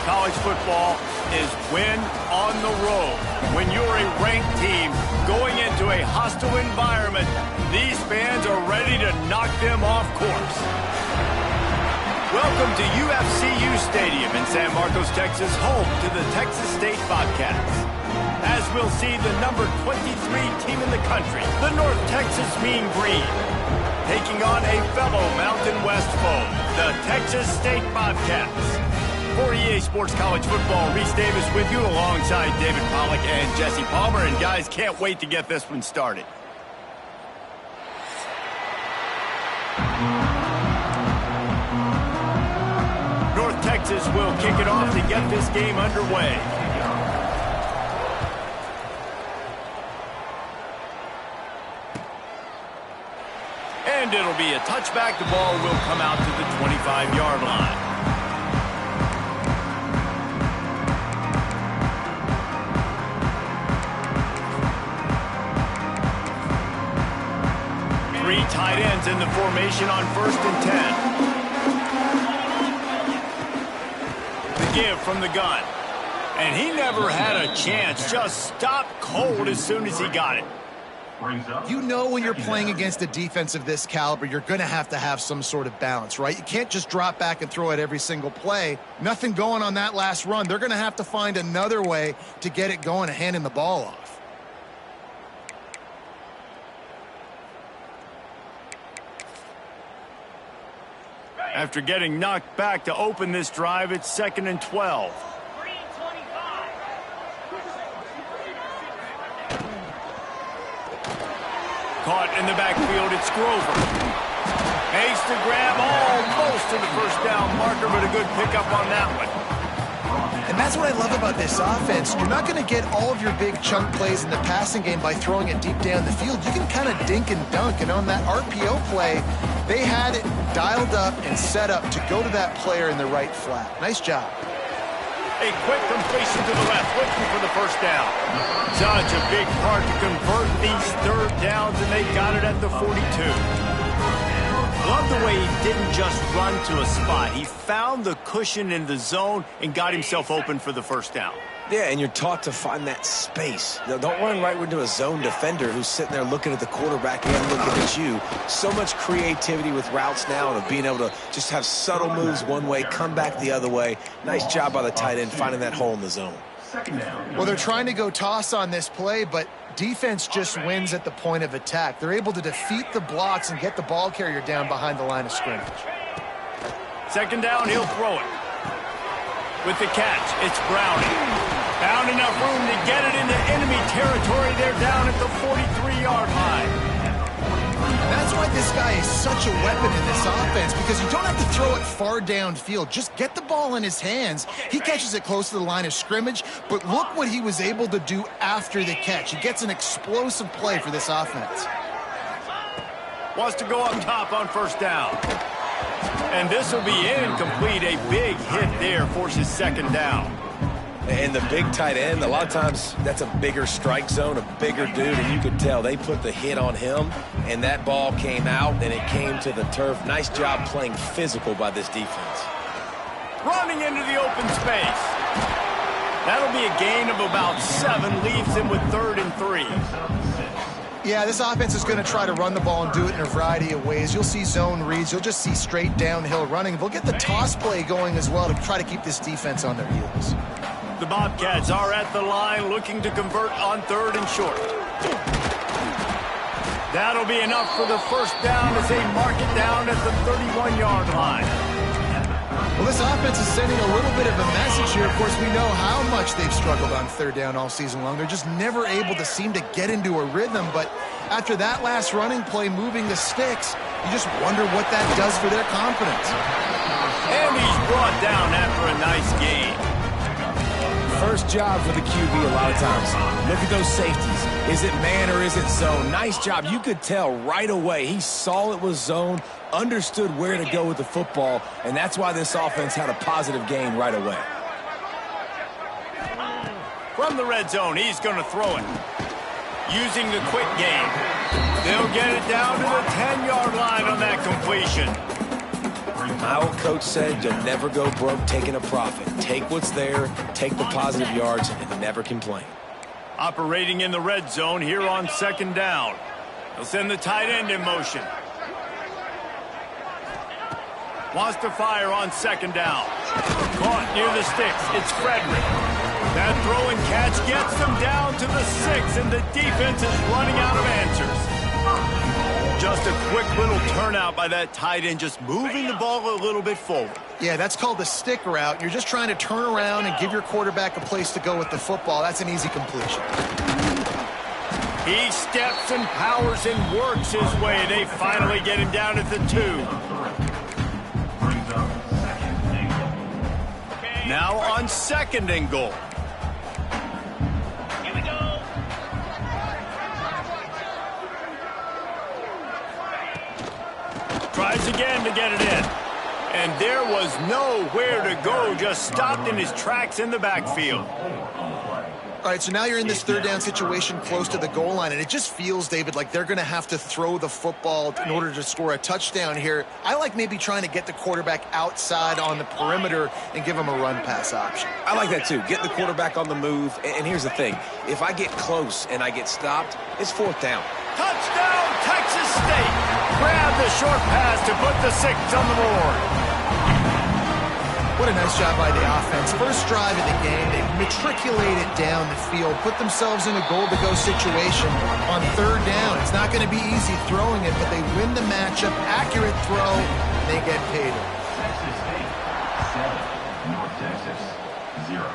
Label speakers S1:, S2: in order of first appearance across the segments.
S1: college football is win on the road. When you're a ranked team going into a hostile environment, these fans are ready to knock them off course. Welcome to UFCU Stadium in San Marcos, Texas, home to the Texas State Bobcats. As we'll see the number 23 team in the country, the North Texas Mean Green, taking on a fellow Mountain West foe, the Texas State Bobcats. For EA Sports College Football, Reese Davis with you alongside David Pollack and Jesse Palmer. And guys, can't wait to get this one started. North Texas will kick it off to get this game underway. And it'll be a touchback. The ball will come out to the 25-yard line. Three tight ends in the formation on 1st and 10. The give from the gun. And he never had a chance. Just stopped cold as soon as he got it.
S2: You know when you're playing against a defense of this caliber, you're going to have some sort of balance, right? You can't just drop back and throw it every single play. Nothing going on that last run. They're going to have to find another way to get it going and handing the ball off.
S1: After getting knocked back to open this drive, it's 2nd and 12. Caught in the backfield, it's Grover. Makes the grab almost to the first down marker, but a good pickup on that one.
S2: And that's what I love about this offense. You're not going to get all of your big chunk plays in the passing game by throwing it deep down the field. You can kind of dink and dunk, and on that RPO play, they had it dialed up and set up to go to that player in the right flat. Nice job.
S1: A quick completion to the left, looking for the first down. Such a big part to convert these third downs, and they got it at the 42. Love the way he didn't just run to a spot. He found the cushion in the zone and got himself open for the first down.
S3: Yeah, and you're taught to find that space. Now, don't run right into a zone defender who's sitting there looking at the quarterback and looking at you. So much creativity with routes now and of being able to just have subtle moves one way, come back the other way. Nice job by the tight end finding that hole in the zone.
S2: Well, they're trying to go toss on this play, but defense just wins at the point of attack. They're able to defeat the blocks and get the ball carrier down behind the line of scrimmage.
S1: 2nd down, he'll throw it. With the catch, it's Browning. Found enough room to get it into enemy territory. They're down at the 43-yard line.
S2: That's why this guy is such a weapon in this offense, because you don't have to throw it far downfield. Just get the ball in his hands. He catches it close to the line of scrimmage, but look what he was able to do after the catch. He gets an explosive play for this offense.
S1: Wants to go up top on 1st down. And this will be incomplete. A big hit there forces 2nd down.
S3: And the big tight end, a lot of times that's a bigger strike zone, a bigger dude, and you could tell they put the hit on him, and that ball came out, and it came to the turf. Nice job playing physical by this defense.
S1: Running into the open space. That'll be a gain of about 7, leaves him with 3rd and 3.
S2: Yeah, this offense is going to try to run the ball and do it in a variety of ways. You'll see zone reads. You'll just see straight downhill running. They'll get the toss play going as well to try to keep this defense on their heels.
S1: The Bobcats are at the line looking to convert on 3rd and short. That'll be enough for the first down as they mark it down at the 31-yard line.
S2: Well, this offense is sending a little bit of a message here. Of course, we know how much they've struggled on 3rd down all season long. They're just never able to seem to get into a rhythm. But after that last running play, moving the sticks, you just wonder what that does for their confidence.
S1: And he's brought down after a nice gain.
S4: First job for the QB a lot of times. Look at those safeties. Is it man or is it zone? Nice job. You could tell right away. He saw it was zone, understood where to go with the football, and that's why this offense had a positive gain right away.
S1: From the red zone, he's going to throw it. Using the quick game. They'll get it down to the 10-yard line on that completion.
S3: My old coach said you'll never go broke taking a profit. Take what's there, take the positive yards, and never complain.
S1: Operating in the red zone here on 2nd down. They'll send the tight end in motion. Wants to fire on 2nd down. Caught near the sticks. It's Frederick. That throw and catch gets them down to the 6, and the defense is running out of answers. Just a quick little turnout by that tight end, just moving the ball a little bit forward.
S2: Yeah, that's called the stick route. You're just trying to turn around and give your quarterback a place to go with the football. That's an easy completion.
S1: He steps and powers and works his way. They finally get him down at the 2. Now on 2nd and goal.
S5: Here we go.
S1: Tries again to get it in. And there was nowhere to go, just stopped in his tracks in the backfield.
S2: All right, so now you're in this 3rd down situation close to the goal line, and it just feels, David, like they're going to have to throw the football in order to score a touchdown here. I like maybe trying to get the quarterback outside on the perimeter and give him a run-pass option.
S3: I like that, too. Get the quarterback on the move. And here's the thing. If I get close and I get stopped, it's 4th down.
S1: Touchdown, Texas State! Grab the short pass to put the 6 on the board.
S2: What a nice job by the offense. First drive of the game, they matriculated down the field, put themselves in a goal-to-go situation on 3rd down. It's not going to be easy throwing it, but they win the matchup. Accurate throw, and they get paid.
S5: Texas State 7, North Texas 0.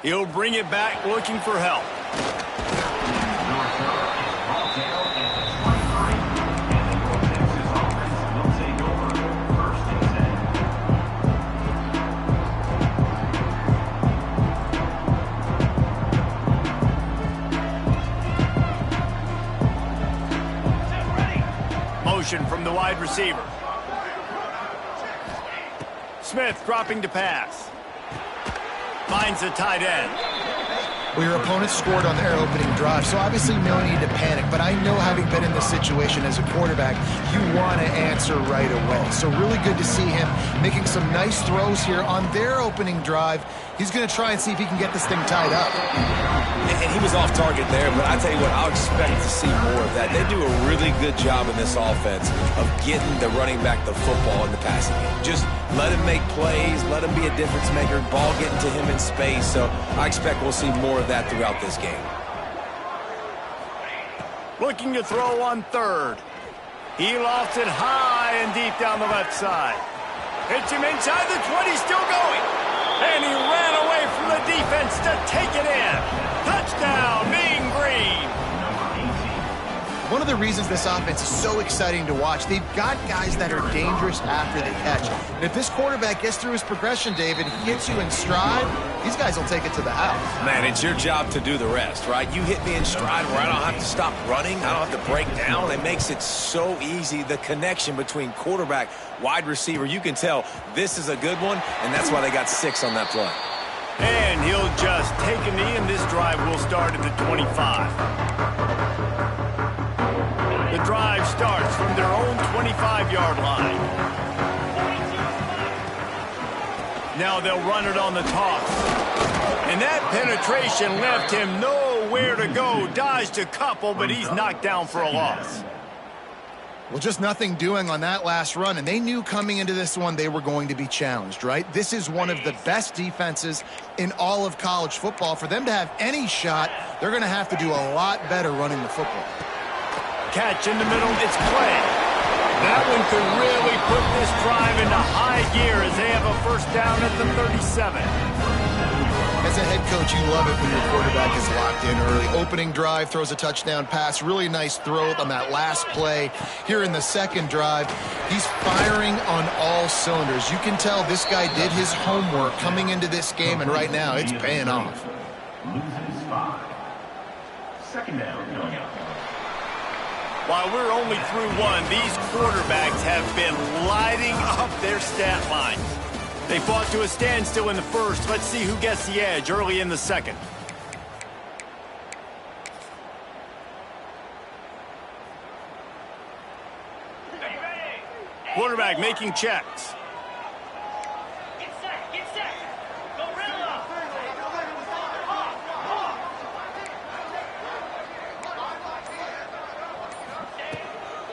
S1: He'll bring it back looking for help. From the wide receiver. Smith dropping to pass. Finds the tight end.
S2: Well, your opponent scored on their opening drive, so obviously no need to panic. But I know, having been in this situation as a quarterback, you want to answer right away. So really good to see him making some nice throws here on their opening drive. He's going to try and see if he can get this thing tied up.
S3: And he was off target there, but I tell you what, I'll expect to see more of that. They do a really good job in this offense of getting the running back the football in the passing game. Just let him make plays, let him be a difference maker, ball getting to him in space. So I expect we'll see more of that throughout this game.
S1: Looking to throw on 3rd. He lofts it high and deep down the left side. Hits him inside the 20, still going. And he ran away from the defense to take it in. Touchdown, Mean Green.
S2: One of the reasons this offense is so exciting to watch, they've got guys that are dangerous after the catch. And if this quarterback gets through his progression, David, he hits you in stride, these guys will take it to the house.
S3: Man, it's your job to do the rest, right? You hit me in stride where I don't have to stop running. I don't have to break down. It makes it so easy. The connection between quarterback, wide receiver, you can tell this is a good one, and that's why they got 6 on that play.
S1: And he'll just take a knee, and this drive will start at the 25. The drive starts from their own 25-yard line. Now they'll run it on the toss. And that penetration left him nowhere to go. Dodged a couple, but he's knocked down for a loss.
S2: Well, just nothing doing on that last run, and they knew coming into this one they were going to be challenged, right? This is one of the best defenses in all of college football. For them to have any shot, they're going to have to do a lot better running the football.
S1: Catch in the middle, it's Clay. That one could really put this drive into high gear as they have a first down at the 37.
S2: As a head coach, you love it when your quarterback is locked in early. Opening drive, throws a touchdown pass. Really nice throw on that last play. Here in the second drive, he's firing on all cylinders. You can tell this guy did his homework coming into this game, and right now it's paying off.
S5: Loses 5. 2nd down going up.
S1: While we're only through one, these quarterbacks have been lighting up their stat lines. They fought to a standstill in the first. Let's see who gets the edge early in the second. quarterback making checks.
S6: Get set, get set. Gorilla.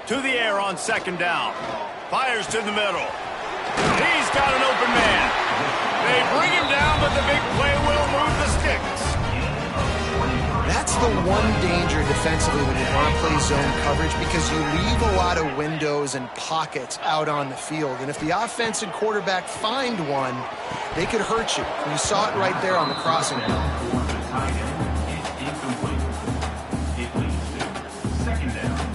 S1: To the air on second down. Fires to the middle. He's got an open man. They bring him down, but the big play will move the sticks.
S2: That's the one danger defensively when you want to play zone coverage, because you leave a lot of windows and pockets out on the field. And if the offense and quarterback find one, they could hurt you. And you saw it right there on the crossing.
S5: Second down.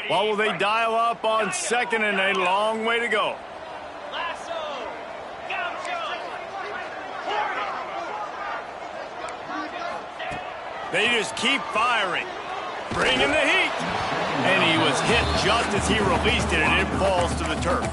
S1: What will they dial up on second, and a long way to go?
S6: Lasso. Gaucho.
S1: They just keep firing. Bring in the heat. And he was hit just as he released it, and it falls to the turf.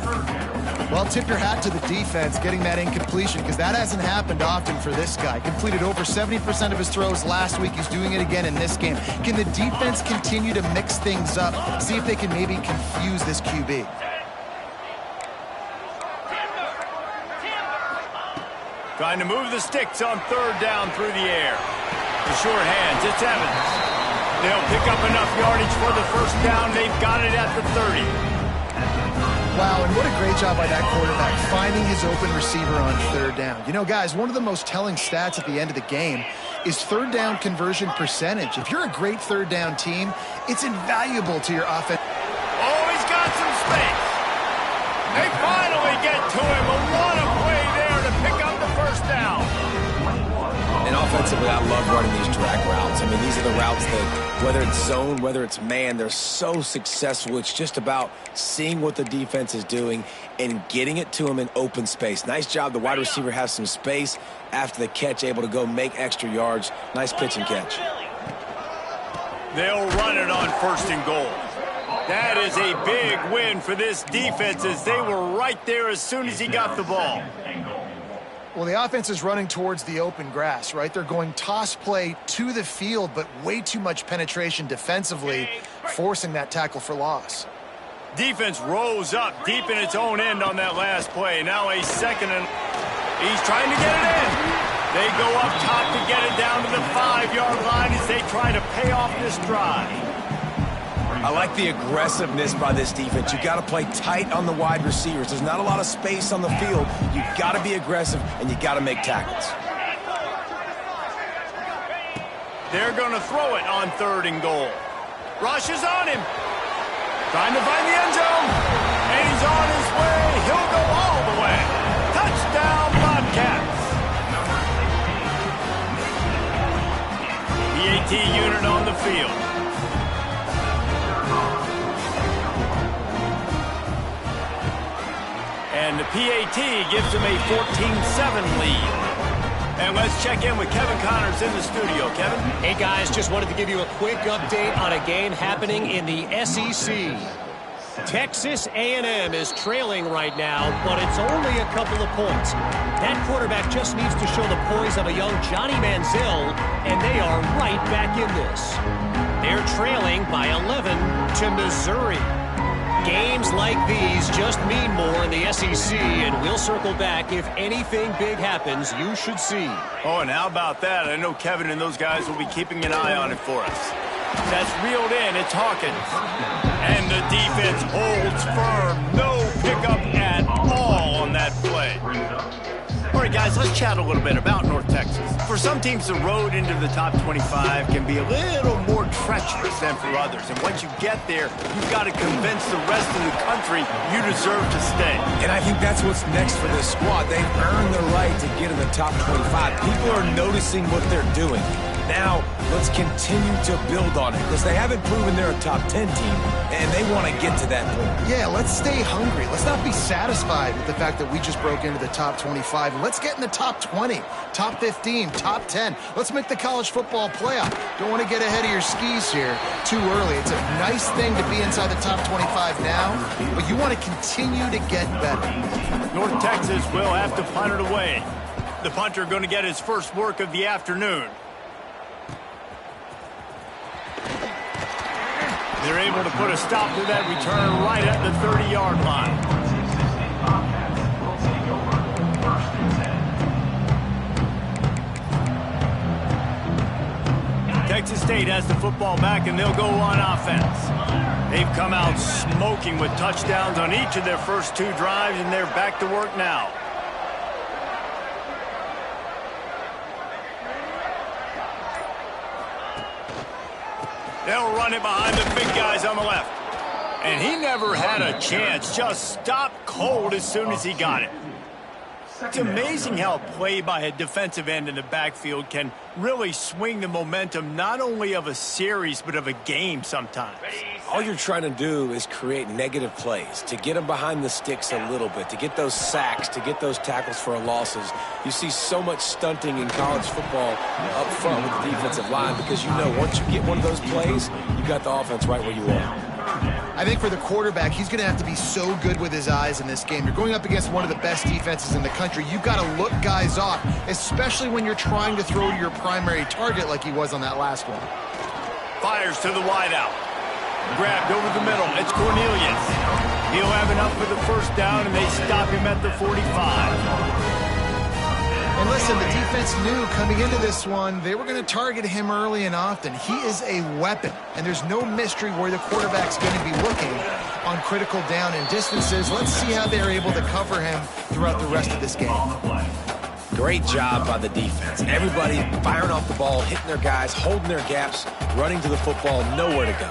S2: Well, tip your hat to the defense getting that incompletion, because that hasn't happened often for this guy. Completed over 70% of his throws last week. He's doing it again in this game. Can the defense continue to mix things up? See if they can maybe confuse this QB.
S1: Trying to move the sticks on third down through the air. The short hands, it's Evans. They'll pick up enough yardage for the first down. They've got it at the 30.
S2: Wow, and what a great job by that quarterback, finding his open receiver on third down. You know, guys, one of the most telling stats at the end of the game is third down conversion percentage. If you're a great third down team, it's invaluable to your offense.
S1: Oh, he's got some space. They finally get to him. A lot of play there to pick up the first down.
S4: And offensively, I love running these drag routes. I mean, these are the routes that, whether it's zone, whether it's man, they're so successful. It's just about seeing what the defense is doing and getting it to them in open space. Nice job. The wide receiver has some space after the catch, able to go make extra yards. Nice pitch and catch.
S1: They'll run it on first and goal. That is a big win for this defense, as they were right there as soon as he got the ball.
S2: Well, the offense is running towards the open grass, right? They're going toss play to the field, but way too much penetration defensively, forcing that tackle for loss.
S1: Defense rose up deep in its own end on that last play. Now a second, and he's trying to get it in. They go up top to get it down to the 5-yard line as they try to pay off this drive.
S4: I like the aggressiveness by this defense. You've got to play tight on the wide receivers. There's not a lot of space on the field. You've got to be aggressive, and you've got to make tackles.
S1: They're going to throw it on third and goal. Rush is on him. Trying to find the end zone. And he's on his way. He'll go all the way. Touchdown, Bobcats. The AT unit on the field. And the PAT gives him a 14-7 lead. And let's check in with Kevin Connors in the studio. Kevin?
S7: Hey, guys, just wanted to give you a quick update on a game happening in the SEC. Texas A&M is trailing right now, but it's only a couple of points. That quarterback just needs to show the poise of a young Johnny Manziel, and they are right back in this. They're trailing by 11 to Missouri. Games like these just mean more in the SEC, and we'll circle back if anything big happens you should see.
S1: Oh, and how about that? I know Kevin and those guys will be keeping an eye on it for us. That's reeled in. It's Hawkins. And the defense holds firm. No pickup at all on that play. All right, guys, let's chat a little bit about North Texas. For some teams, the road into the top 25 can be a little more treacherous than for others. And once you get there, you've got to convince the rest of the country you deserve to stay.
S4: And I think that's what's next for this squad. They've earned the right to get in the top 25. People are noticing what they're doing. Now, let's continue to build on it, because they haven't proven they're a top 10 team, and they want to get to that point.
S2: Yeah, let's stay hungry. Let's not be satisfied with the fact that we just broke into the top 25. Let's get in the top 20, top 15, top 10. Let's make the college football playoff. Don't want to get ahead of your skis here too early. It's a nice thing to be inside the top 25 now, but you want to continue to get better.
S1: North Texas will have to punt it away. The punter going to get his first work of the afternoon. They're able to put a stop to that return right at the 30-yard line. Texas State has the football back, and they'll go on offense. They've come out smoking with touchdowns on each of their first 2 drives, and they're back to work now. They'll run it behind the big guys on the left. And he never had a chance. Just stopped cold as soon as he got it. It's amazing how play by a defensive end in the backfield can really swing the momentum not only of a series but of a game sometimes.
S3: All you're trying to do is create negative plays, to get them behind the sticks a little bit, to get those sacks, to get those tackles for losses. You see so much stunting in college football up front with the defensive line because you know once you get one of those plays, you got the offense right where you want.
S2: I think for the quarterback, he's going to have to be so good with his eyes in this game. You're going up against one of the best defenses in the country. You've got to look guys off, especially when you're trying to throw to your primary target like he was on that last one.
S1: Fires to the wideout. Grabbed over the middle. It's Cornelius. He'll have enough for the first down, and they stop him at the 45.
S2: And listen, the defense knew coming into this one, they were going to target him early and often. He is a weapon, and there's no mystery where the quarterback's going to be looking on critical down and distances. Let's see how they're able to cover him throughout the rest of this game.
S3: Great job by the defense. Everybody firing off the ball, hitting their guys, holding their gaps, running to the football, nowhere to go.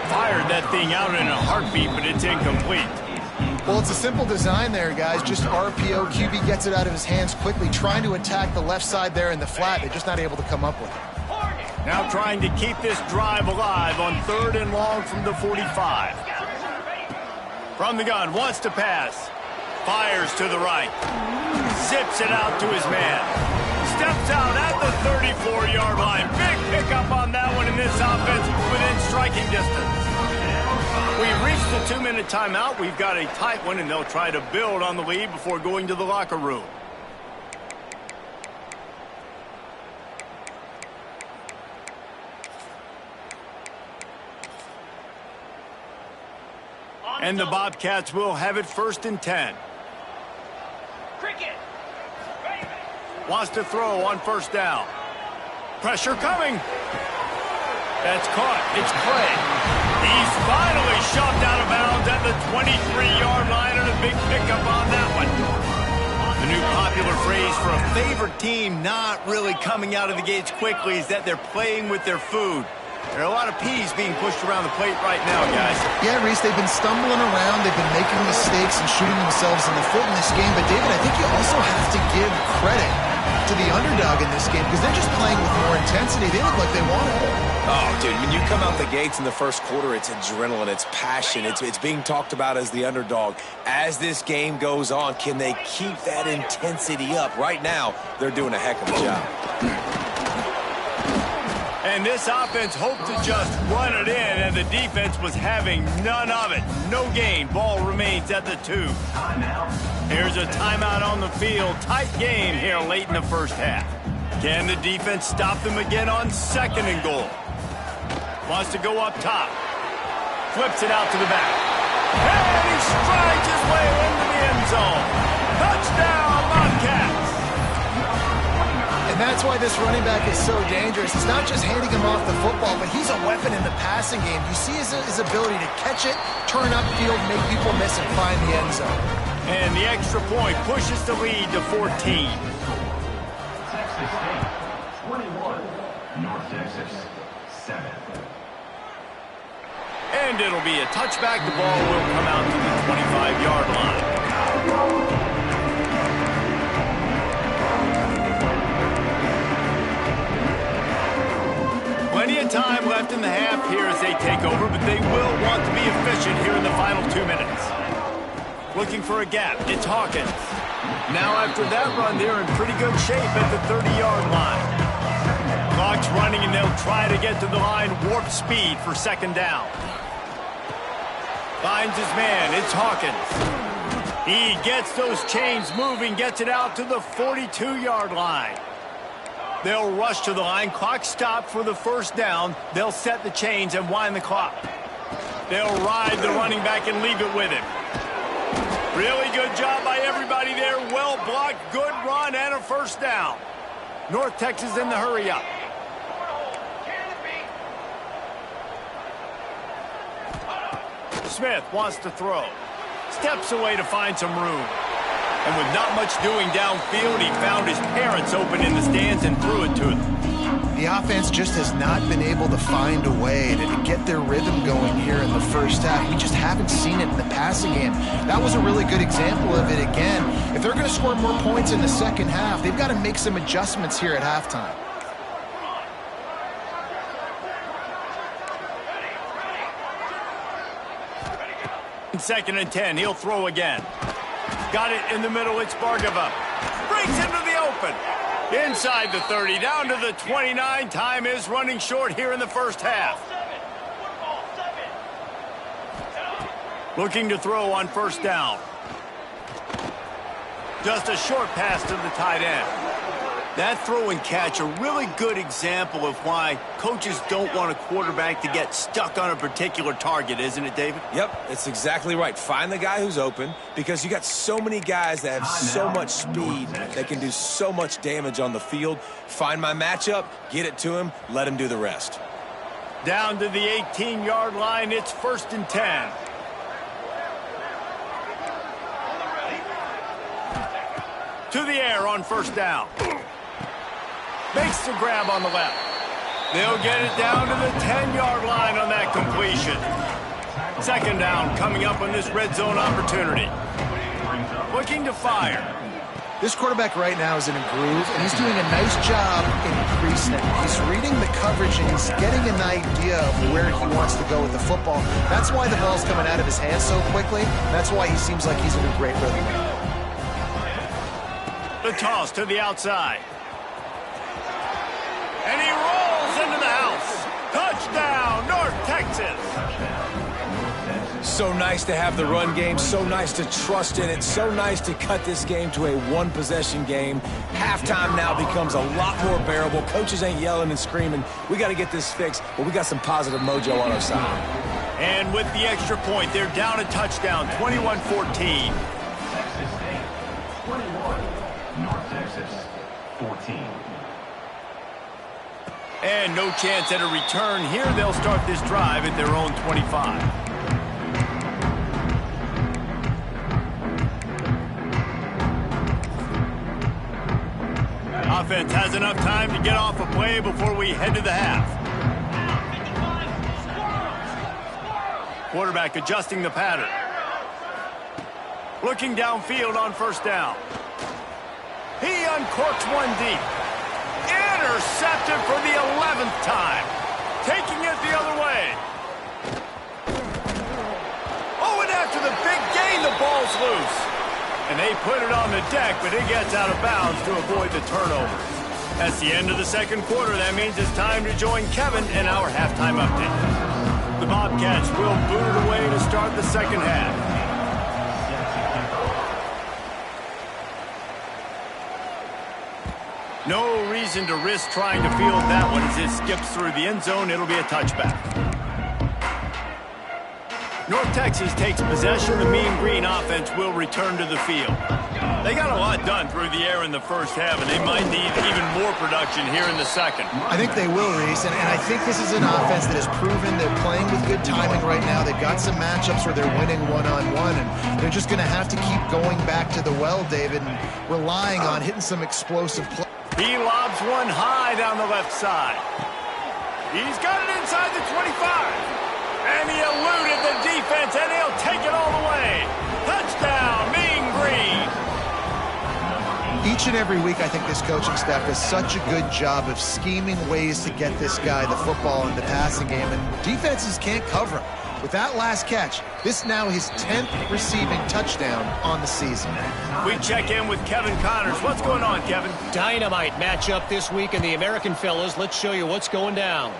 S1: Fired that thing out in a heartbeat, but it's incomplete.
S2: Well, it's a simple design there, guys. Just RPO. QB gets it out of his hands quickly, trying to attack the left side there in the flat. They're just not able to come up with it.
S1: Now trying to keep this drive alive on 3rd and long from the 45. From the gun, wants to pass. Fires to the right. Zips it out to his man. Steps out at the 34-yard line. Big pickup on that one in this offense within striking distance. We've reached the 2-minute timeout. We've got a tight one, and they'll try to build on the lead before going to the locker room. And the Bobcats will have it 1st and 10.
S6: Cricket.
S1: Wants to throw on 1st down. Pressure coming. That's caught. It's Clay. He's finally shoved out of bounds at the 23-yard line, and a big pickup on that one. The new popular phrase for a favorite team not really coming out of the gates quickly is that they're playing with their food. There are a lot of peas being pushed around the plate right now, guys.
S2: Yeah, Reese, they've been stumbling around. They've been making mistakes and shooting themselves in the foot in this game. But, David, I think you also have to give credit to the underdog in this game because they're just playing with more intensity. They look like they want it.
S3: Oh, dude, when you come out the gates in the first quarter, it's adrenaline, it's passion, it's being talked about as the underdog. As this game goes on, can they keep that intensity up? Right now, they're doing a heck of a job.
S1: And this offense hoped to just run it in, and the defense was having none of it. No gain. Ball remains at the 2. Here's a timeout on the field. Tight game here late in the first half. Can the defense stop them again on 2nd and goal? Wants to go up top. Flips it out to the back. And he strides his way into the end zone. Touchdown, Bobcats!
S2: And that's why this running back is so dangerous. It's not just handing him off the football, but he's a weapon in the passing game. You see his ability to catch it, turn upfield, make people miss, and find the end zone.
S1: And the extra point pushes the lead to 14.
S5: Texas State, 21. North Texas, 7.
S1: And it'll be a touchback. The ball will come out to the 25-yard line. Plenty of time left in the half here as they take over, but they will want to be efficient here in the final 2 minutes. Looking for a gap. It's Hawkins. Now after that run, they're in pretty good shape at the 30-yard line. Clock's running, and they'll try to get to the line warp speed for second down. Finds his man. It's Hawkins. He gets those chains moving, gets it out to the 42-yard line. They'll rush to the line. Clock stopped for the first down. They'll set the chains and wind the clock. They'll ride the running back and leave it with him. Really good job by everybody there. Well blocked, good run, and a first down. North Texas in the hurry up. Smith wants to throw. Steps away to find some room. And with not much doing downfield, he found his parents open in the stands and threw it to them.
S2: The offense just has not been able to find a way to get their rhythm going here in the first half. We just haven't seen it in the passing game. That was a really good example of it again. If they're going to score more points in the second half, they've got to make some adjustments here at halftime.
S1: Second and 10, he'll throw again. Got it in the middle, it's Bargava. Breaks into the open. Inside the 30, down to the 29. Time is running short here in the first half. Looking to throw on first down. Just a short pass to the tight end. That throw and catch, a really good example of why coaches don't want a quarterback to get stuck on a particular target, isn't it, David?
S4: Yep, it's exactly right. Find the guy who's open, because you got so many guys that have so much speed that can do so much damage on the field. Find my matchup, get it to him, let him do the rest.
S1: Down to the 18-yard line, it's first and 10. To the air on first down. Makes the grab on the left. They'll get it down to the 10-yard line on that completion. Second down coming up on this red zone opportunity. Looking to fire.
S2: This quarterback right now is in a groove, and he's doing a nice job increasing it. He's reading the coverage, and he's getting an idea of where he wants to go with the football. That's why the ball's coming out of his hands so quickly. That's why he seems like he's in a great rhythm.
S1: The toss to the outside. And he rolls into the house. Touchdown, North Texas.
S4: So nice to have the run game, so nice to trust in it, so nice to cut this game to a one-possession game. Halftime now becomes a lot more bearable. Coaches ain't yelling and screaming. We got to get this fixed, but we got some positive mojo on our side.
S1: And with the extra point, they're down a touchdown, 21-14.
S5: North Texas, 14.
S1: And no chance at a return here. They'll start this drive at their own 25. Offense has enough time to get off a play before we head to the half. Quarterback adjusting the pattern. Looking downfield on first down. He uncorks one deep. Intercepted for the 11th time. Taking it the other way. Oh, and after the big gain, the ball's loose. And they put it on the deck, but it gets out of bounds to avoid the turnover. That's the end of the second quarter. That means it's time to join Kevin in our halftime update. The Bobcats will boot it away to start the second half. No reason to risk trying to field that one as it skips through the end zone. It'll be a touchback. North Texas takes possession. The Mean Green offense will return to the field. They got a lot done through the air in the first half, and they might need even more production here in the second.
S2: I think they will, Reese, and I think this is an offense that has proven they're playing with good timing right now. They've got some matchups where they're winning one-on-one, and they're just going to have to keep going back to the well, David, and relying on hitting some explosive plays.
S1: He lobs one high down the left side. He's got it inside the 25. And he eluded the defense, and he'll take it all the way. Touchdown, Mean Green.
S2: Each and every week, I think this coaching staff does such a good job of scheming ways to get this guy the football in the passing game, and defenses can't cover him. With that last catch, this now his 10th receiving touchdown on the season.
S1: We check in with Kevin Connors. What's going on, Kevin?
S7: Dynamite matchup this week in the American, fellas. Let's show you what's going down.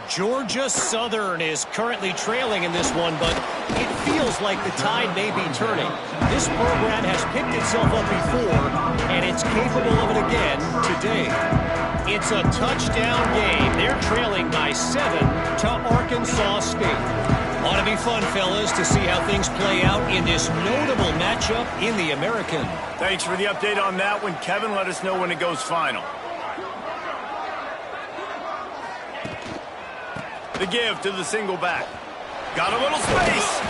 S7: Georgia Southern is currently trailing in this one, but it feels like the tide may be turning. This program has picked itself up before, and it's capable of it again today. It's a touchdown game. They're trailing by 7 to Arkansas State. Ought to be fun, fellas, to see how things play out in this notable matchup in the American.
S1: Thanks for the update on that one, Kevin. Let us know when it goes final. The give to the single back. Got a little space.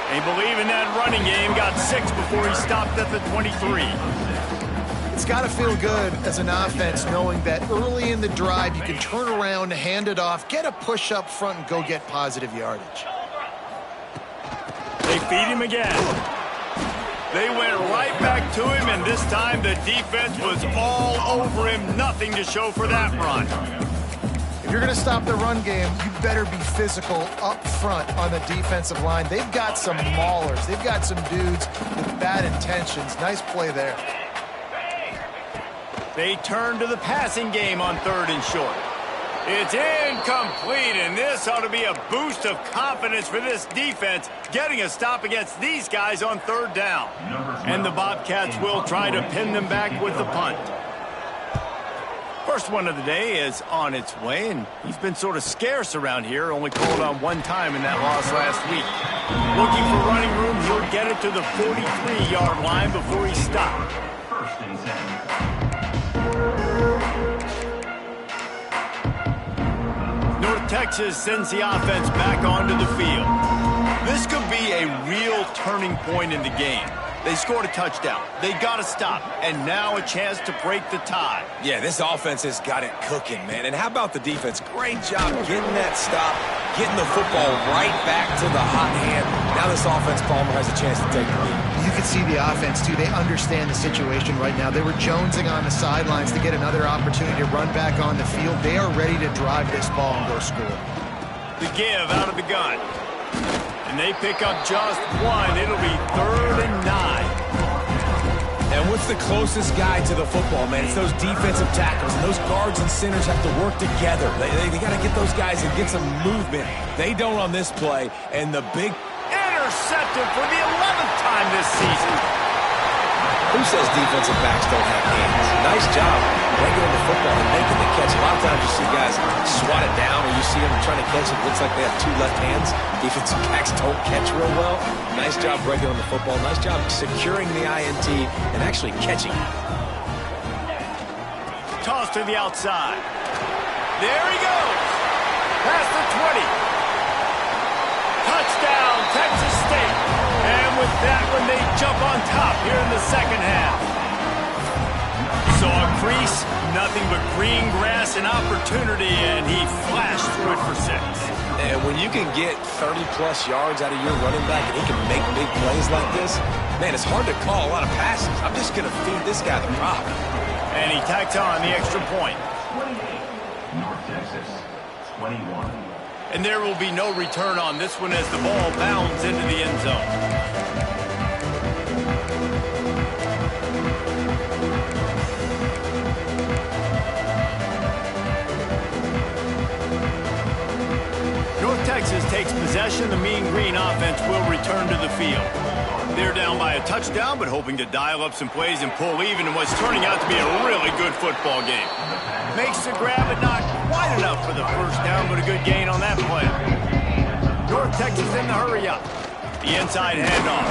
S1: They believe in that running game. Got 6 before he stopped at the 23.
S2: It's got to feel good as an offense knowing that early in the drive you can turn around, hand it off, get a push up front, and go get positive yardage.
S1: They feed him again. They went right back to him, and this time the defense was all over him. Nothing to show for that run.
S2: If you're going to stop the run game, you better be physical up front on the defensive line. They've got some maulers. They've got some dudes with bad intentions. Nice play there.
S1: They turn to the passing game on 3rd and short. It's incomplete, and this ought to be a boost of confidence for this defense, getting a stop against these guys on 3rd down. And the Bobcats will try to pin them back with the punt. First one of the day is on its way, and he's been sort of scarce around here, only called on 1 time in that loss last week. Looking for running room, he'll get it to the 43-yard line before he stopped.
S5: First and 10.
S1: North Texas sends the offense back onto the field. This could be a real turning point in the game. They scored a touchdown. They got to stop. And now a chance to break the tie.
S4: Yeah, this offense has got it cooking, man. And how about the defense? Great job getting that stop, getting the football right back to the hot hand. Now this offense, Palmer, has a chance to take the lead.
S2: You can see the offense, too. They understand the situation right now. They were jonesing on the sidelines to get another opportunity to run back on the field. They are ready to drive this ball and go score.
S1: The give out of the gun. And they pick up just 1. It'll be 3rd and 9.
S4: And what's the closest guy to the football, man? It's those defensive tackles. And those guards and centers have to work together. They got to get those guys and get some movement. They don't on this play. And the big...
S1: Intercepted for the 11th time this season.
S3: Who says defensive backs don't have hands? Nice job breaking the football and making the catch. A lot of times you see guys swat it down, or you see them trying to catch it. Looks like they have 2 left hands. Defensive backs don't catch real well. Nice job breaking on the football. Nice job securing the INT and actually catching it.
S1: Toss to the outside. There he goes. Past the 20. Touchdown, Texas State. And with that one, they jump on top here in the second half. Saw a crease, nothing but green grass and opportunity, and he flashed through it for 6.
S3: And when you can get 30-plus yards out of your running back and he can make big plays like this, man, it's hard to call a lot of passes. I'm just going to feed this guy the rock.
S1: And he tacked on the extra point.
S5: 28. North Texas, 21.
S1: And there will be no return on this one as the ball bounds into the end zone. North Texas takes possession. The Mean Green offense will return to the field. They're down by a touchdown, but hoping to dial up some plays and pull even in what's turning out to be a really good football game. Makes the grab, but not quite enough for the first down, but a good gain on that play. North Texas in the hurry up. The inside handoff.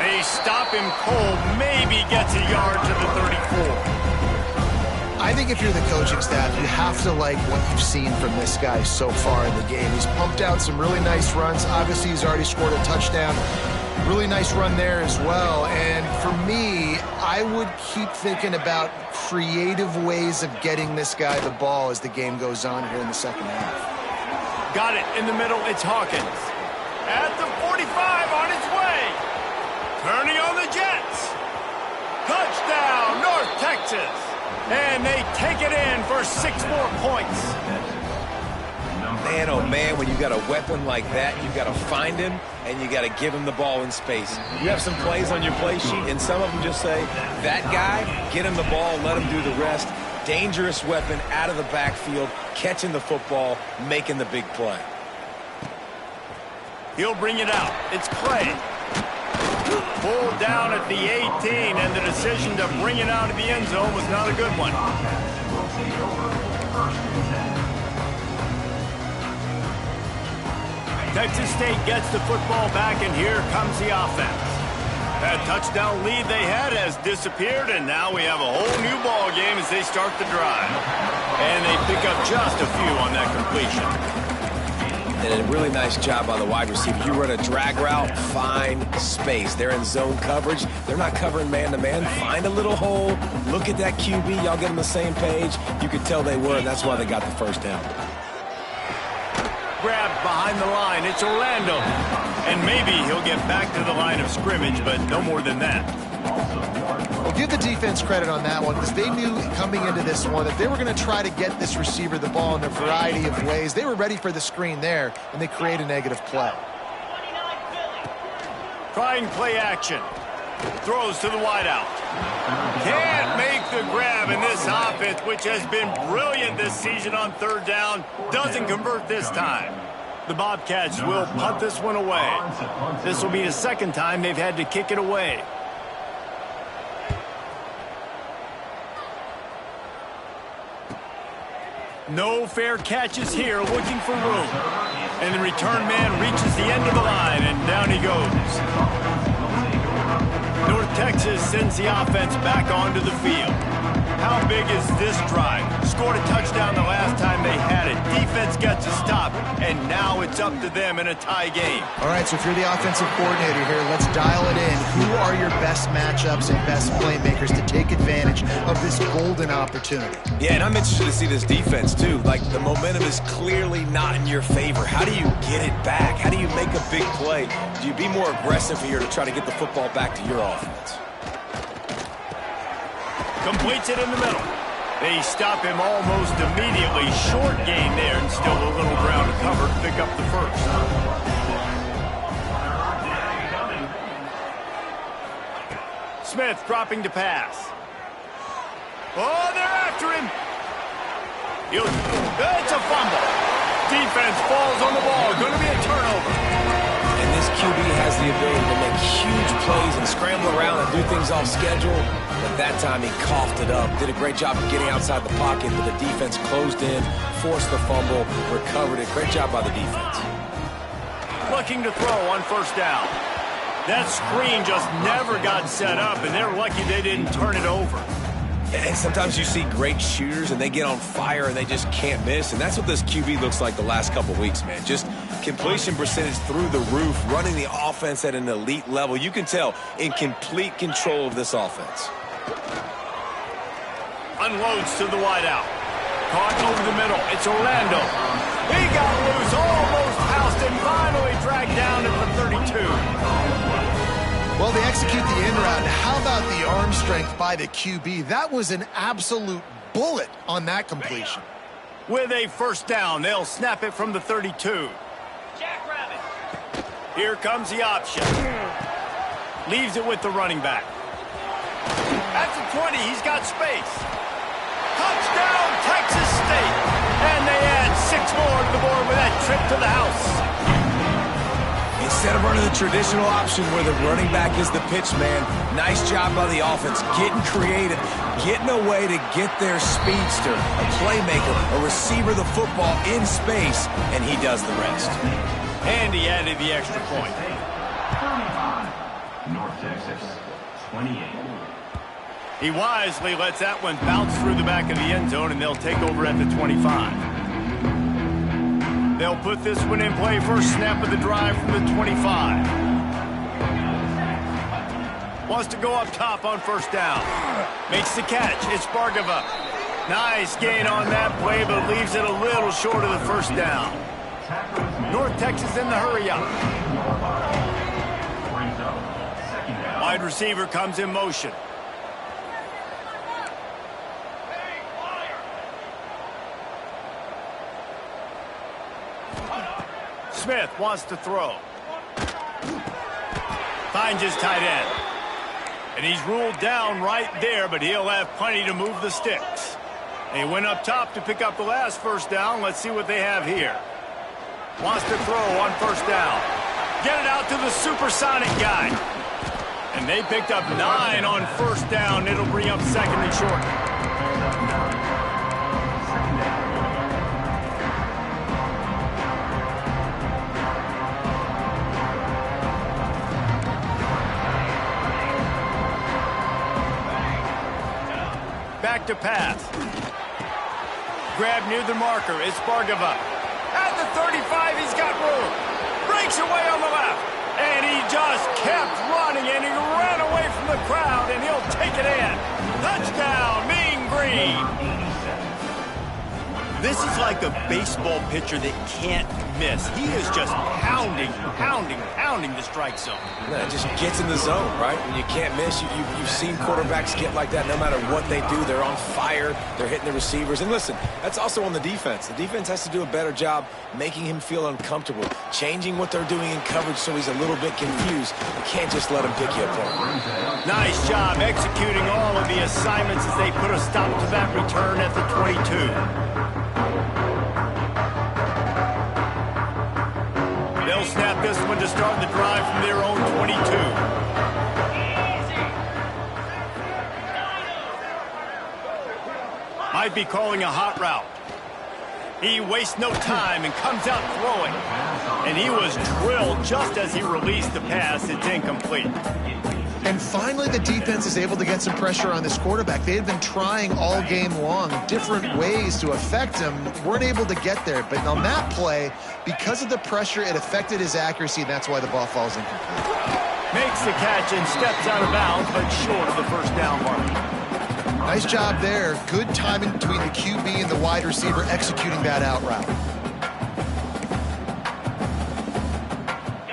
S1: They stop him cold, maybe gets a yard to the 34.
S2: I think if you're the coaching staff, you have to like what you've seen from this guy so far in the game. He's pumped out some really nice runs. Obviously, he's already scored a touchdown. Really nice run there as well. And for me, I would keep thinking about creative ways of getting this guy the ball as the game goes on here in the second half.
S1: Got it in the middle. It's Hawkins. At the 45 on his way. Turning on the Jets. Touchdown, North Texas. And they take it in for 6 more points.
S4: Man, oh man, when you got a weapon like that, you got to find him and you got to give him the ball in space. You have some plays on your play sheet, and some of them just say, that guy, get him the ball, let him do the rest. Dangerous weapon out of the backfield, catching the football, making the big play.
S1: He'll bring it out. It's Clay. Pulled down at the 18, and the decision to bring it out of the end zone was not a good one. Texas State gets the football back, and here comes the offense. That touchdown lead they had has disappeared, and now we have a whole new ball game as they start the drive. And they pick up just a few on that completion.
S4: And a really nice job by the wide receiver. You run a drag route, find space. They're in zone coverage. They're not covering man-to-man. Find a little hole. Look at that QB. Y'all get on the same page. You could tell they were, and that's why they got the first down.
S1: Grabbed behind the line. It's Orlando. And maybe he'll get back to the line of scrimmage, but no more than that.
S2: Well, give the defense credit on that one because they knew coming into this one that they were going to try to get this receiver the ball in a variety of ways. They were ready for the screen there, and they create a negative play.
S1: Trying play action. Throws to the wideout. Can't make the grab in this offense, which has been brilliant this season on third down. Doesn't convert this time. The Bobcats will punt this one away. This will be the second time they've had to kick it away. No fair catches here, looking for room. And the return man reaches the end of the line, and down he goes. North Texas sends the offense back onto the field. How big is this drive? Scored a touchdown the last time they had it. Defense gets a stop, and now it's up to them in a tie game.
S2: All right, so if you're the offensive coordinator here, let's dial it in. Who are your best matchups and best playmakers to take advantage of this golden opportunity?
S4: Yeah, and I'm interested to see this defense, too. Like, the momentum is clearly not in your favor. How do you get it back? How do you make a big play? Do you be more aggressive here to try to get the football back to your offense?
S1: Completes it in the middle. They stop him almost immediately. Short gain there, and still a little ground to cover to pick up the first. Smith dropping to pass. Oh, they're after him. It's a fumble. Defense falls on the ball. Going to be a turnover.
S4: And this QB has the ability to make huge plays and scramble around and do things off schedule. But that time he coughed it up. Did a great job of getting outside the pocket, but the defense closed in, forced the fumble, recovered it. Great job by the defense.
S1: Looking to throw on first down. That screen just never got set up, and they're lucky they didn't turn it over.
S4: And sometimes you see great shooters, and they get on fire, and they just can't miss. And that's what this QB looks like the last couple weeks, man. Just completion percentage through the roof, running the offense at an elite level. You can tell in complete control of this offense.
S1: Unloads to the wideout. Caught over the middle. It's Orlando. He got loose, almost housed, and finally dragged down at the 32.
S2: Well, they execute the in route. How about the arm strength by the QB? That was an absolute bullet on that completion.
S1: With a first down, they'll snap it from the 32.
S6: Jackrabbit.
S1: Here comes the option. Leaves it with the running back. At the 20, he's got space. Touchdown, Texas State. And they add 6 more to the board with that trip to the house.
S4: Instead of running the traditional option where the running back is the pitch man, nice job by the offense, getting creative, getting a way to get their speedster, a playmaker, a receiver the football in space, and he does the rest.
S1: And he added the extra point.
S5: 35, North Texas, 28.
S1: He wisely lets that one bounce through the back of the end zone, and they'll take over at the 25. They'll put this one in play. First snap of the drive from the 25. Wants to go up top on first down. Makes the catch. It's Bargava. Nice gain on that play, but leaves it a little short of the first down. North Texas in the hurry-up. Wide receiver comes in motion. Smith wants to throw. Finds his tight end. And he's ruled down right there, but he'll have plenty to move the sticks. They went up top to pick up the last first down. Let's see what they have here. Wants to throw on first down. Get it out to the supersonic guy. And they picked up 9 on first down. It'll bring up second and short. Back to pass. Grab near the marker. It's Bargava. At the 35, he's got room. Breaks away on the left. And he just kept running, and he ran away from the crowd, and he'll take it in. Touchdown, Mean Green. This is like a baseball pitcher that can't miss. He is just pounding the strike zone.
S3: It just gets in the zone, right? When you can't miss, you've seen quarterbacks get like that no matter what they do. They're on fire. They're hitting the receivers. And listen, that's also on the defense. The defense has to do a better job making him feel uncomfortable, changing what they're doing in coverage so he's a little bit confused. You can't just let him pick you apart. Nice job executing all of the assignments as they put a stop to that return at the 22. They'll snap this one to start the drive from their own 22. Might be calling a hot route. He wastes no time and comes out throwing. And he was drilled just as he released the pass. It's incomplete.
S2: And finally, the defense is able to get some pressure on this quarterback. They had been trying all game long different ways to affect him. Weren't able to get there. But on that play, because of the pressure, it affected his accuracy, and that's why the ball falls incomplete.
S1: Makes the catch and steps out of bounds, but short of the first down mark.
S2: Nice job there. Good timing between the QB and the wide receiver executing that out route.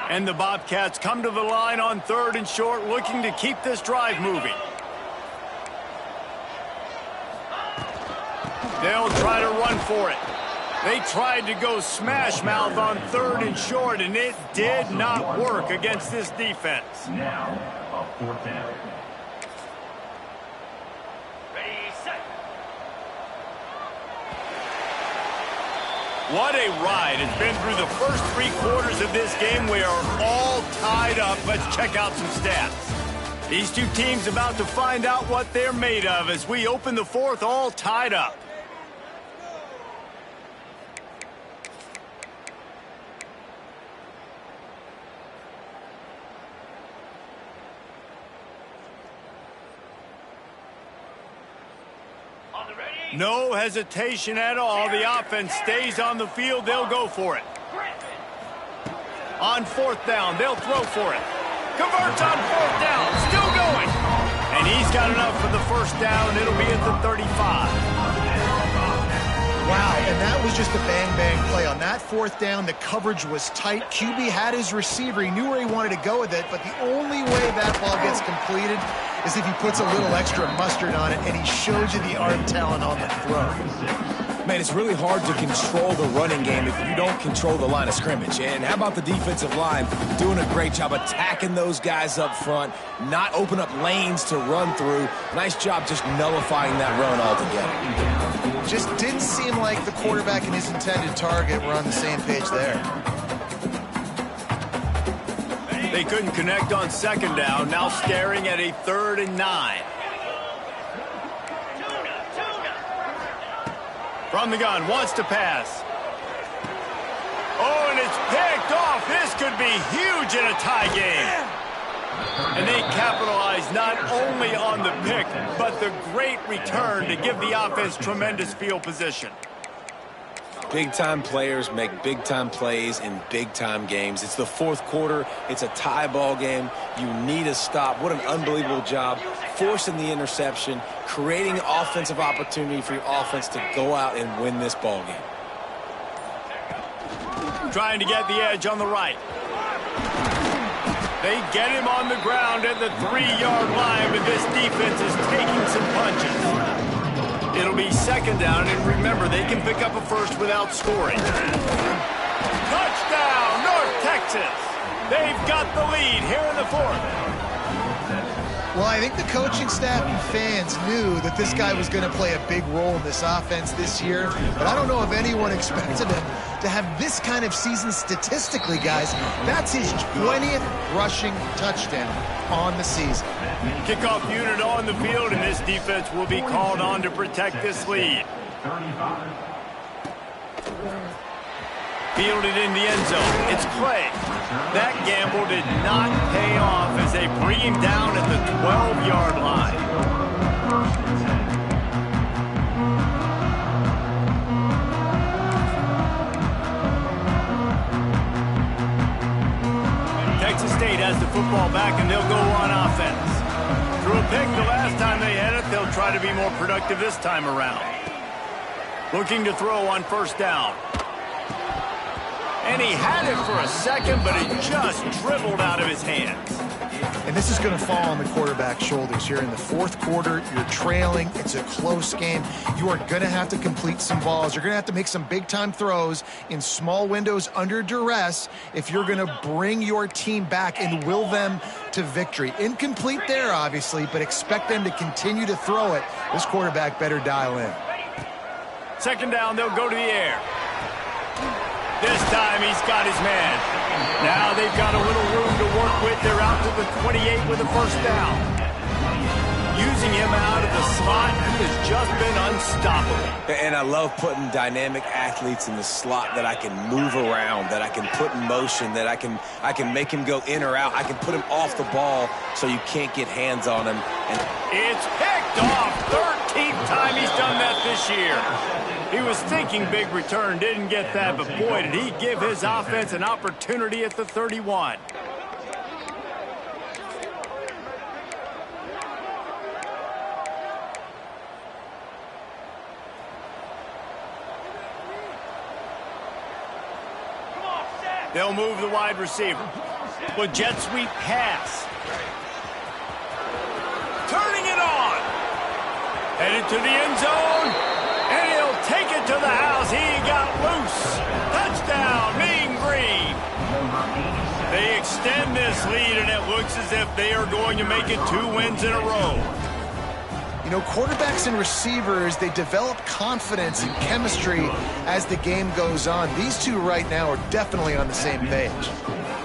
S1: And the Bobcats come to the line on third and short, looking to keep this drive moving. They'll try to run for it. They tried to go smash mouth on third and short, and it did not work against this defense.
S5: Now, a 4th down.
S1: What a ride. It's been through the first 3 quarters of this game. We are all tied up. Let's check out some stats. These two teams about to find out what they're made of as we open the 4th all tied up. No hesitation at all. The offense stays on the field. They'll go for it. On 4th down, they'll throw for it. Converts on 4th down. Still going. And he's got enough for the first down. It'll be at the 35.
S2: Wow, and that was just a bang-bang play. On that 4th down, the coverage was tight. QB had his receiver. He knew where he wanted to go with it, but the only way that ball gets completed is if he puts a little extra mustard on it, and he shows you the arm talent on the throw.
S4: Man, it's really hard to control the running game if you don't control the line of scrimmage. And how about the defensive line doing a great job attacking those guys up front, not open up lanes to run through. Nice job just nullifying that run altogether.
S2: Just didn't seem like the quarterback and his intended target were on the same page there.
S1: They couldn't connect on 2nd down. Now staring at a 3rd and 9. From the gun, wants to pass. Oh, and it's picked off. This could be huge in a tie game. And they capitalize not only on the pick, but the great return to give the offense tremendous field position.
S3: Big-time players make big-time plays in big-time games. It's the 4th quarter. It's a tie ball game. You need a stop. What an unbelievable job forcing the interception, creating offensive opportunity for your offense to go out and win this ball game.
S1: Trying to get the edge on the right. They get him on the ground at the 3-yard line, but this defense is taking some punches. It'll be 2nd down, and remember, they can pick up a first without scoring. Touchdown, North Texas. They've got the lead here in the fourth.
S2: Well, I think the coaching staff and fans knew that this guy was going to play a big role in this offense this year, but I don't know if anyone expected him to have this kind of season statistically, guys. That's his 20th rushing touchdown on the season.
S1: Kickoff unit on the field, and this defense will be called on to protect this lead. Fielded in the end zone. It's Clay. That gamble did not pay off as they bring him down at the 12-yard line. Texas State has the football back, and they'll go on offense. Threw a pick the last time they had it. They'll try to be more productive this time around. Looking to throw on first down. And he had it for a second, but it just dribbled out of his hands.
S2: And this is going to fall on the quarterback's shoulders here in the fourth quarter. You're trailing. It's a close game. You are going to have to complete some balls. You're going to have to make some big-time throws in small windows under duress if you're going to bring your team back and will them to victory. Incomplete there, obviously, but expect them to continue to throw it. This quarterback better dial in.
S1: Second down, they'll go to the air. This time he's got his man. Now they've got a little room to work with. They're out to the 28 with a first down. Using him out of the slot, he has just been unstoppable.
S3: And I love putting dynamic athletes in the slot that I can move around, that I can put in motion, that I can make him go in or out. I can put him off the ball so you can't get hands on him. And
S1: it's picked off. 13th time he's done that this year. He was thinking big return, didn't get that, but boy, did he give his offense an opportunity at the 31. They'll move the wide receiver. With jet sweep pass. Turning it on. Headed to the end zone. And he'll take it to the house. He got loose. Touchdown, Mean Green. They extend this lead, and it looks as if they are going to make it 2 wins in a row.
S2: You know, quarterbacks and receivers, they develop confidence and chemistry as the game goes on. These two right now are definitely on the same page.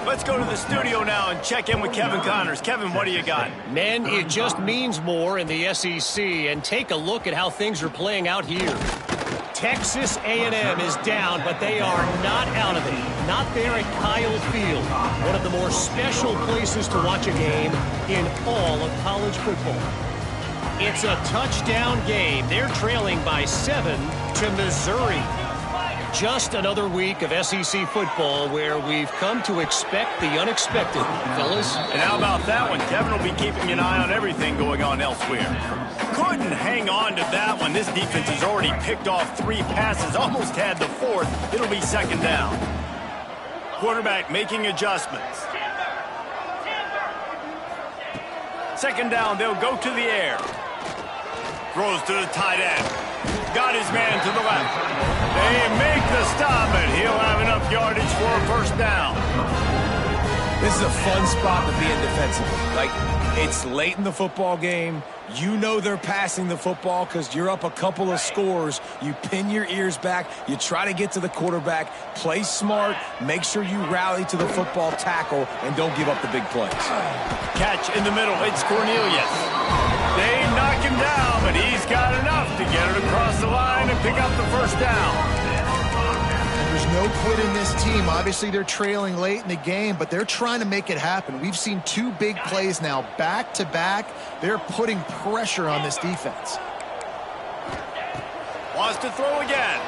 S1: Let's go to the studio now and check in with Kevin Connors. Kevin, what do you got?
S7: Men, it just means more in the SEC, and take a look at how things are playing out here. Texas A&M is down, but they are not out of it. Not there at Kyle Field, one of the more special places to watch a game in all of college football. It's a touchdown game. They're trailing by 7 to Missouri. Just another week of SEC football where we've come to expect the unexpected, fellas.
S1: And how about that one? Kevin will be keeping an eye on everything going on elsewhere. Couldn't hang on to that one. This defense has already picked off 3 passes, almost had the 4th. It'll be second down. Quarterback making adjustments. Second down, they'll go to the air. Throws to the tight end. Got his man to the left. They make the stop, and he'll have enough yardage for a first down.
S4: This is a fun spot to be in defensively. Like, it's late in the football game. You know they're passing the football because you're up a couple of scores. You pin your ears back. You try to get to the quarterback. Play smart. Make sure you rally to the football tackle and don't give up the big plays.
S1: Catch in the middle. It's Cornelius. They knock him down, but he's got enough to get it across the line and pick up the first down.
S2: There's no quit in this team. Obviously, they're trailing late in the game, but they're trying to make it happen. We've seen 2 big plays now, back-to-back. They're putting pressure on this defense.
S1: Wants to throw again.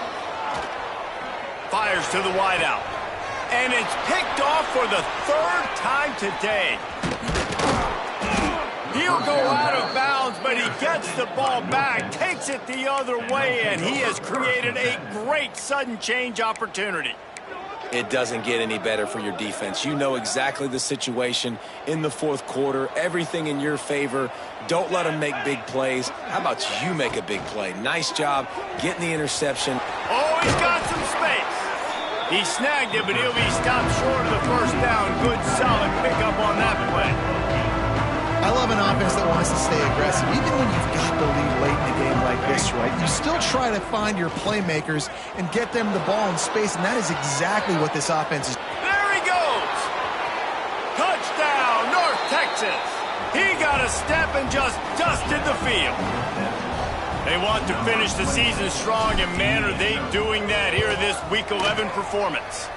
S1: Fires to the wideout. And it's picked off for the 3rd time today. He'll go out of bounds, but he gets the ball back, takes it the other way, and he has created a great sudden change opportunity.
S3: It doesn't get any better for your defense. You know exactly the situation in the 4th quarter, everything in your favor. Don't let them make big plays. How about you make a big play? Nice job getting the interception.
S1: Oh, he's got some space. He snagged it, but he'll be stopped short of the first down. Good, solid pickup on that play.
S2: I love an offense that wants to stay aggressive. Even when you've got the lead late in a game like this, right, you still try to find your playmakers and get them the ball in space, and that is exactly what this offense is.
S1: There he goes! Touchdown, North Texas! He got a step and just dusted the field. They want to finish the season strong, and man, are they doing that here in this Week 11 performance.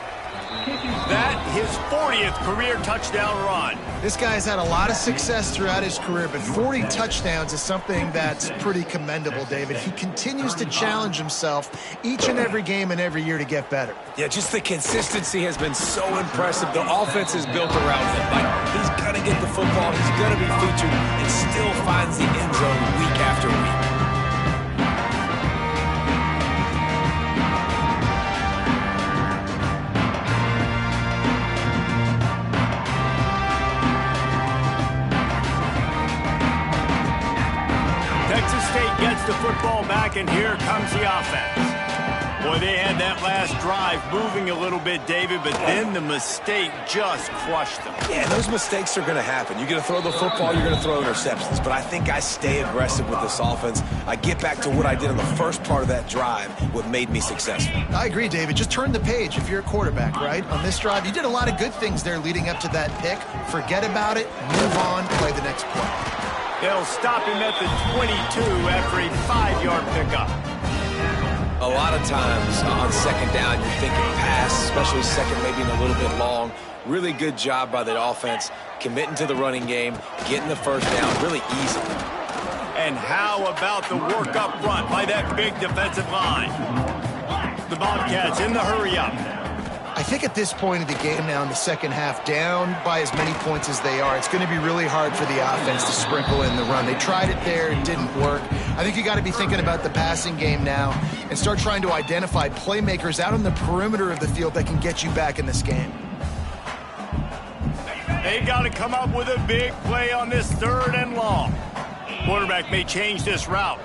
S1: That, his 40th career touchdown run.
S2: This guy's had a lot of success throughout his career, but 40 touchdowns is something that's pretty commendable, David. He continues to challenge himself each and every game and every year to get better.
S4: Yeah, just the consistency has been so impressive. The offense is built around him. Like, he's going to get the football, he's going to be featured, and still finds the end zone week after week.
S1: Texas State gets the football back, and here comes the offense. Boy, they had that last drive moving a little bit, David, but then the mistake just crushed them.
S3: Yeah, those mistakes are going to happen. You're going to throw the football, you're going to throw interceptions. But I think I stay aggressive with this offense. I get back to what I did in the first part of that drive, what made me successful.
S2: I agree, David. Just turn the page if you're a quarterback, right? On this drive, you did a lot of good things there leading up to that pick. Forget about it, move on, play the next play.
S1: They'll stop him at the 22 after a 5-yard pickup.
S3: A lot of times on second down, you're thinking pass, especially second, maybe a little bit long. Really good job by the offense, committing to the running game, getting the first down really easy.
S1: And how about the work up front by that big defensive line? The Bobcats in the hurry-up.
S2: I think at this point of the game now in the second half, down by as many points as they are, it's going to be really hard for the offense to sprinkle in the run. They tried it there, it didn't work. I think you got to be thinking about the passing game now and start trying to identify playmakers out on the perimeter of the field that can get you back in this game.
S1: They got to come up with a big play on this 3rd and long. Quarterback may change this route.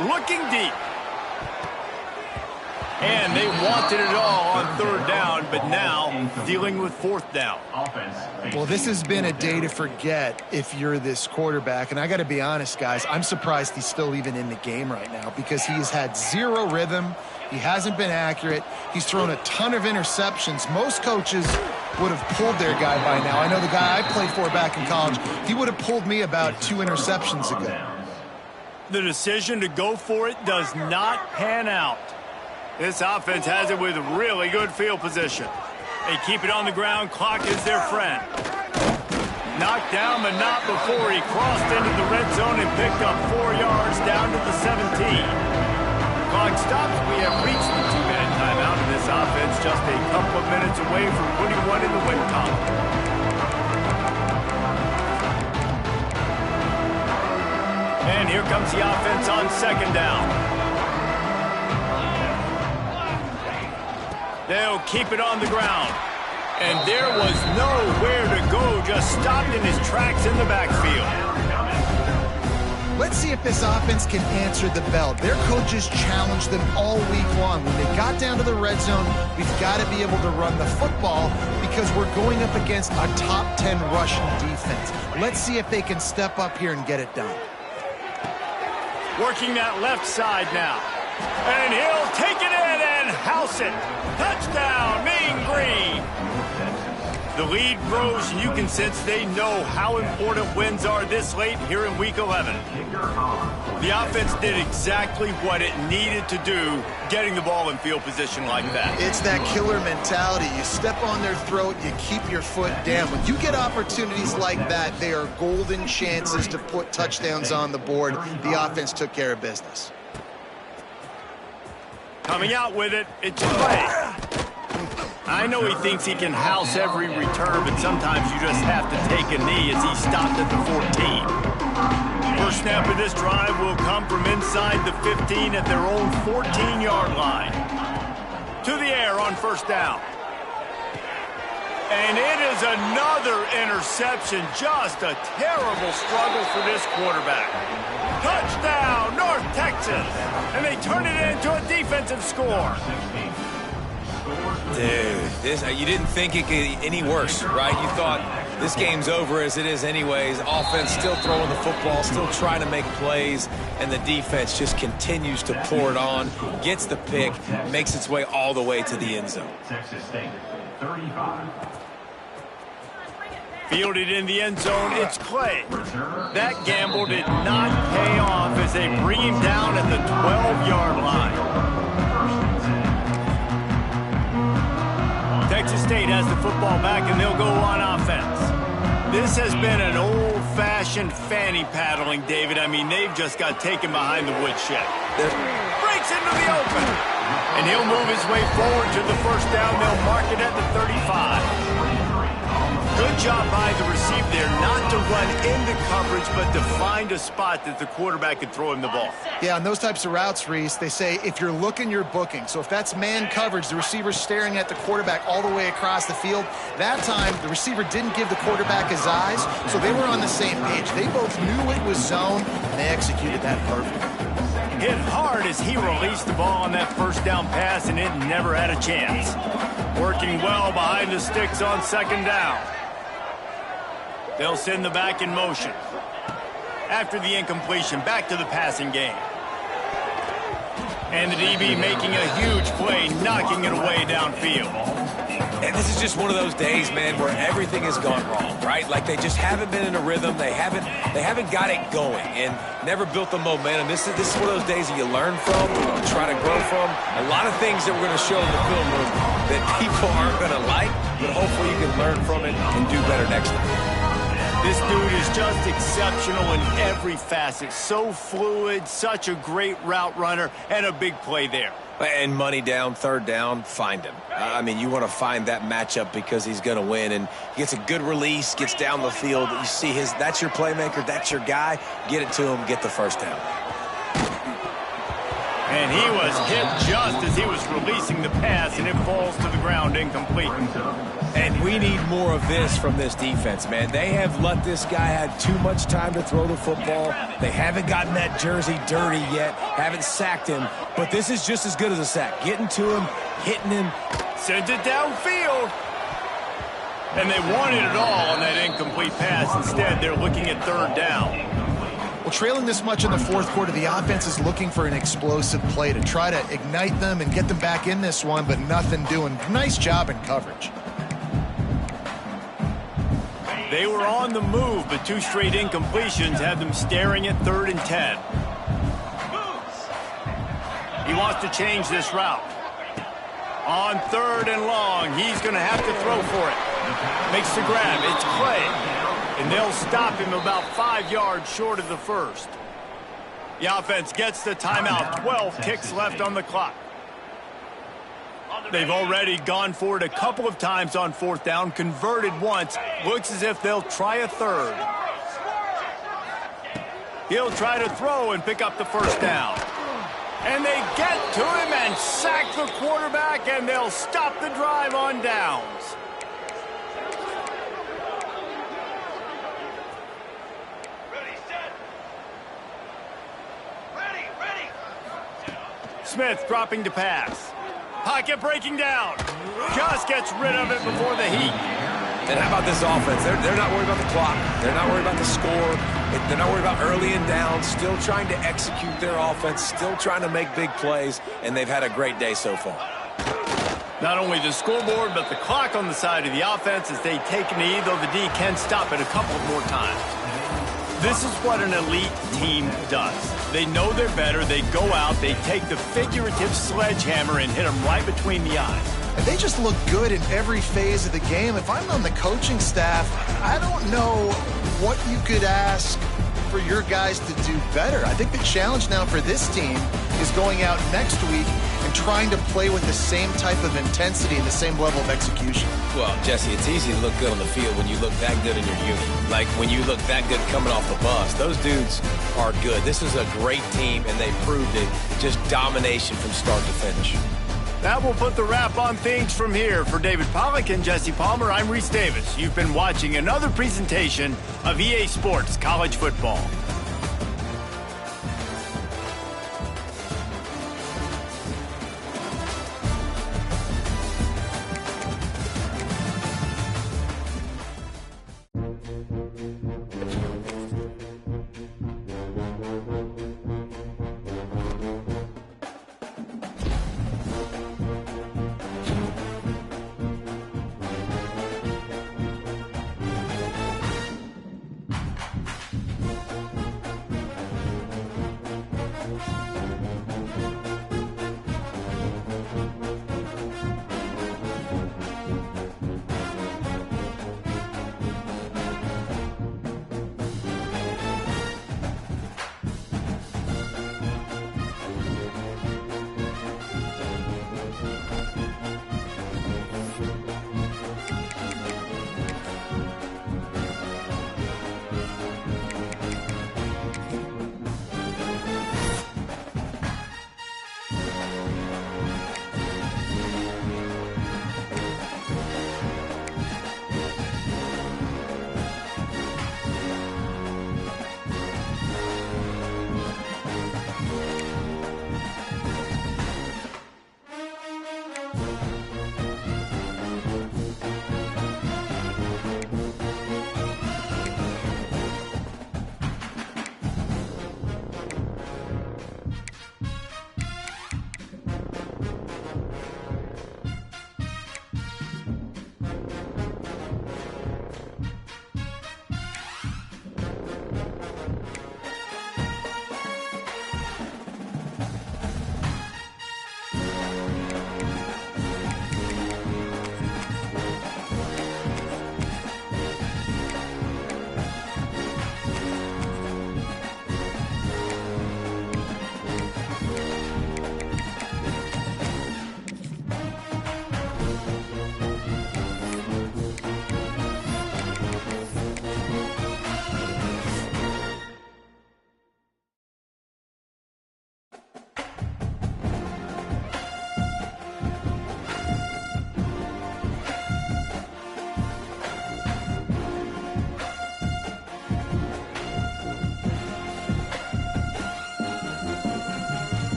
S1: Looking deep. And they wanted it all on 3rd down, but now dealing with 4th down.
S2: Well, this has been a day to forget if you're this quarterback. And I got to be honest, guys, I'm surprised he's still even in the game right now because he has had zero rhythm. He hasn't been accurate. He's thrown a ton of interceptions. Most coaches would have pulled their guy by now. I know the guy I played for back in college, he would have pulled me about 2 interceptions ago.
S1: The decision to go for it does not pan out. This offense has it with really good field position. They keep it on the ground. Clock is their friend. Knocked down, but not before he crossed into the red zone and picked up 4 yards down to the 17. Clock stops. We have reached the 2-minute timeout, and this offense just a couple of minutes away from putting one in the win column. And here comes the offense on 2nd down. They'll keep it on the ground. And there was nowhere to go, just stopped in his tracks in the backfield.
S2: Let's see if this offense can answer the bell. Their coaches challenged them all week long. When they got down to the red zone, we've got to be able to run the football because we're going up against a top 10 rushing defense. Let's see if they can step up here and get it done.
S1: Working that left side now. And he'll take it in and house it. Touchdown, Mean Green. The lead grows, and you can sense they know how important wins are this late here in Week 11. The offense did exactly what it needed to do, getting the ball in field position like that.
S2: It's that killer mentality. You step on their throat, you keep your foot down. When you get opportunities like that, they are golden chances to put touchdowns on the board. The offense took care of business.
S1: Coming out with it, it's play. I know he thinks he can house every return, but sometimes you just have to take a knee as he stopped at the 14. First snap of this drive will come from inside the 15 at their own 14-yard line. To the air on 1st down. And it is another interception. Just a terrible struggle for this quarterback. Touchdown, North Texas! misses. And they turn it into a defensive score.
S4: Dude, you didn't think it could get any worse, right? You thought this game's over as it is anyways. Offense still throwing the football, still trying to make plays, and the defense just continues to pour it on, gets the pick, makes its way all the way to the end zone.
S5: Texas State, 35.
S1: Fielded in the end zone, it's Clay. That gamble did not pay off as they bring him down at the 12-yard line. Texas State has the football back, and they'll go on offense. This has been an old-fashioned fanny paddling, David. I mean, they've just got taken behind the woodshed. Breaks into the open. And he'll move his way forward to the first down. They'll mark it at the 35. Good job by the receiver there, not to run into coverage, but to find a spot that the quarterback could throw him the ball.
S2: Yeah, on those types of routes, Reese, they say if you're looking, you're booking. So if that's man coverage, the receiver's staring at the quarterback all the way across the field. That time, the receiver didn't give the quarterback his eyes, so they were on the same page. They both knew it was zone, and they executed that perfectly.
S1: Hit hard as he released the ball on that first down pass, and it never had a chance. Working well behind the sticks on second down. They'll send the back in motion. After the incompletion, back to the passing game. And the DB making a huge play, knocking it away downfield.
S4: And this is just one of those days, man, where everything has gone wrong, right? Like they just haven't been in a rhythm. They haven't got it going and never built the momentum. This is one of those days that you learn from, you try to grow from. A lot of things that we're going to show in the film room that people aren't going to like, but hopefully you can learn from it and do better next time.
S1: This dude is just exceptional in every facet. So fluid, such a great route runner, and a big play there.
S4: And money down, third down, find him. I mean, you want to find that matchup because he's going to win. And he gets a good release, gets down the field. You see that's your playmaker, that's your guy. Get it to him, get the first down.
S1: And he was hit just as he was releasing the pass, and it falls to the ground incomplete.
S4: And we need more of this from this defense, man. They have let this guy have too much time to throw the football. They haven't gotten that jersey dirty yet, haven't sacked him. But this is just as good as a sack. Getting to him, hitting him.
S1: Sends it downfield. And they wanted it all on that incomplete pass. Instead, they're looking at third down.
S2: Well, trailing this much in the fourth quarter, the offense is looking for an explosive play to try to ignite them and get them back in this one, but nothing doing. Nice job in coverage.
S1: They were on the move, but two straight incompletions had them staring at 3rd and 10. He wants to change this route. On 3rd and long, he's going to have to throw for it. Makes the grab. It's Clay. And they'll stop him about 5 yards short of the first. The offense gets the timeout. 12 ticks left on the clock. They've already gone for it a couple of times on 4th down, converted once. Looks as if they'll try a third. He'll try to throw and pick up the first down. And they get to him and sack the quarterback, and they'll stop the drive on downs. Smith dropping to pass. Pocket breaking down. Just gets rid of it before the heat.
S4: And how about this offense? They're not worried about the clock. They're not worried about the score. They're not worried about early and down. Still trying to execute their offense. Still trying to make big plays. And they've had a great day so far.
S1: Not only the scoreboard, but the clock on the side of the offense as they take a knee, though the D can stop it a couple more times. This is what an elite team does. They know they're better. They go out. They take the figurative sledgehammer and hit them right between the eyes.
S2: And they just look good in every phase of the game. If I'm on the coaching staff, I don't know what you could ask for your guys to do better. I think the challenge now for this team is going out next week and trying to play with the same type of intensity and the same level of execution.
S4: Well, Jesse, it's easy to look good on the field when you look that good in your unit. Like when you look that good coming off the bus. Those dudes are good. This is a great team, and they proved it. Just domination from start to finish.
S1: That will put the wrap on things from here. For David Pollack and Jesse Palmer, I'm Reese Davis. You've been watching another presentation of EA Sports College Football.